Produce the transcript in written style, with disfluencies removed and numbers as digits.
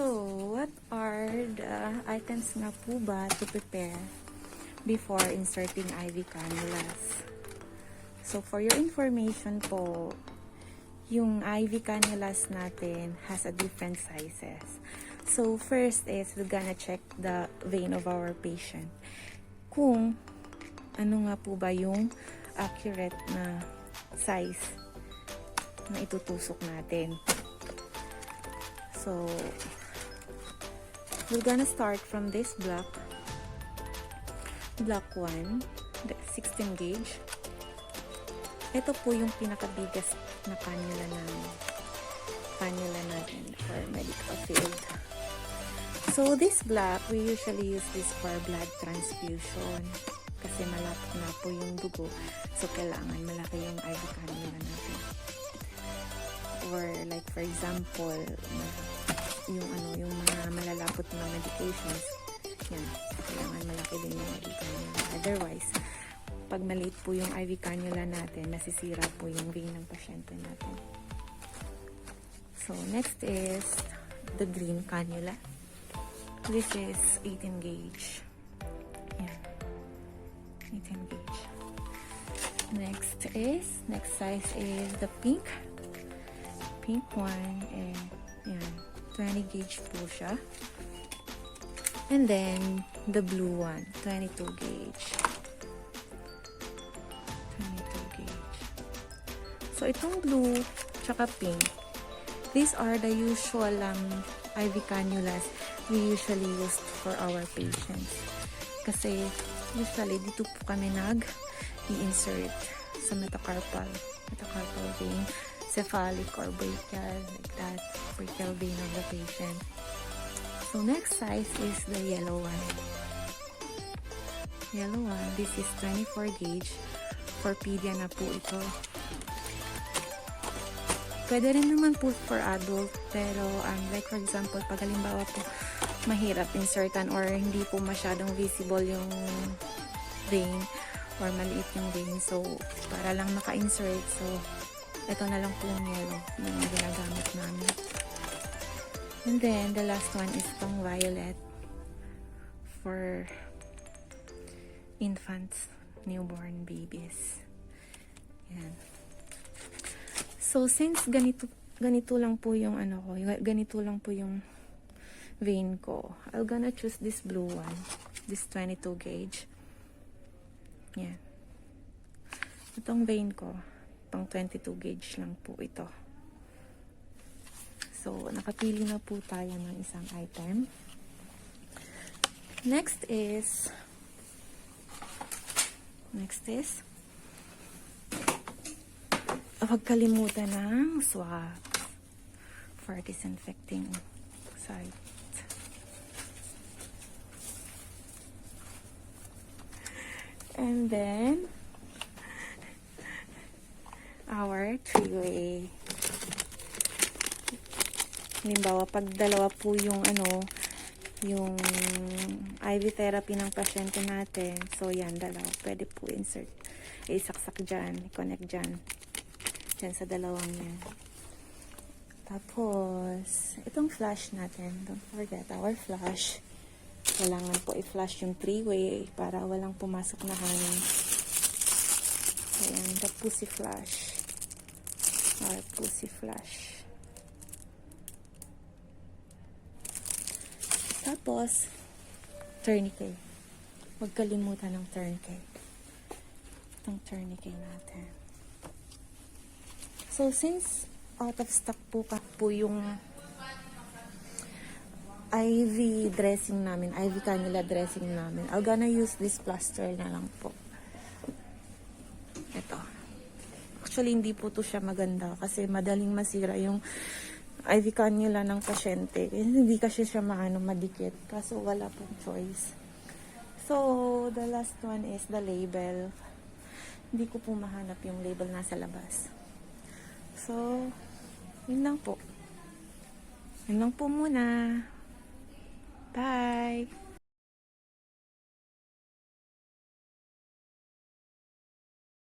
So, what are the items nga po ba to prepare before inserting IV cannulas? So, for your information po, yung IV cannulas natin has a different sizes. So, first is we're gonna check the vein of our patient. Kung ano nga po ba yung accurate na size na itutusok natin. So, we're gonna start from this block 1, the 16 gauge. Ito po yung pinakabiggest na cannula natin for medical field. So, this block, we usually use this for blood transfusion kasi malapit na po yung dugo. So, kailangan malaki yung IV cannula natin. Or like for example, yung mga malalapot na medications, yan, kailangan malaki din yung IV cannula. Otherwise, pag maliit po yung IV cannula natin, nasisira po yung vein ng pasyente natin. So, next is the green cannula. This is 18 gauge. Yan. 18 gauge. Next size is the pink one, and yan, 20 gauge po siya. And then, the blue one, 22 gauge. 22 gauge. So, itong blue, tsaka pink, these are the usual IV cannulas we usually use for our patients. Kasi, usually, dito po kami i-insert sa metacarpal vein, cephalic or brachial, like that, brachial vein of the patient. So, next size is the yellow one. Yellow one, this is 24 gauge. For pedia na po ito. Pwede rin naman po for adult, pero like for example, pag halimbawa po mahirap insertan or hindi po masyadong visible yung vein or maliit yung vein, so para lang maka-insert, so ito na lang po yung yellow yung ginagamit namin. And then the last one is itong violet for infants, newborn babies. Yan. So, since ganito lang po yung ganito lang po yung vein ko, I'm gonna choose this blue one, this 22 gauge. Yan. Itong vein ko, pang 22 gauge lang po ito. So, nakapili na po tayo ng isang item. Next is huwag kalimutan ng swab for disinfecting site. And then our three-way. Halimbawa, pag dalawa po yung yung IV therapy ng pasyente natin, so yan, dalawa, pwede po insert, isaksak dyan, i-connect dyan sa dalawang yan. Tapos itong flash natin, don't forget our flash, kailangan po i-flash yung three-way para walang pumasok na hangin. Ayan, the pussy flash, our pussy flash. Tapos, tourniquet. Huwag kalimutan ng tourniquet. Itong tourniquet natin. So, since out of stock po yung IV dressing namin, IV cannula dressing namin, I'm gonna use this plaster na lang po. Ito. Actually, hindi po to siya maganda kasi madaling masira yung IV cannula ng pasyente. Hindi kasi siya madikit. Kaso wala pong choice. So, the last one is the label. Hindi ko po mahanap yung label nasa labas. So, yun lang po. Yun lang po muna. Bye!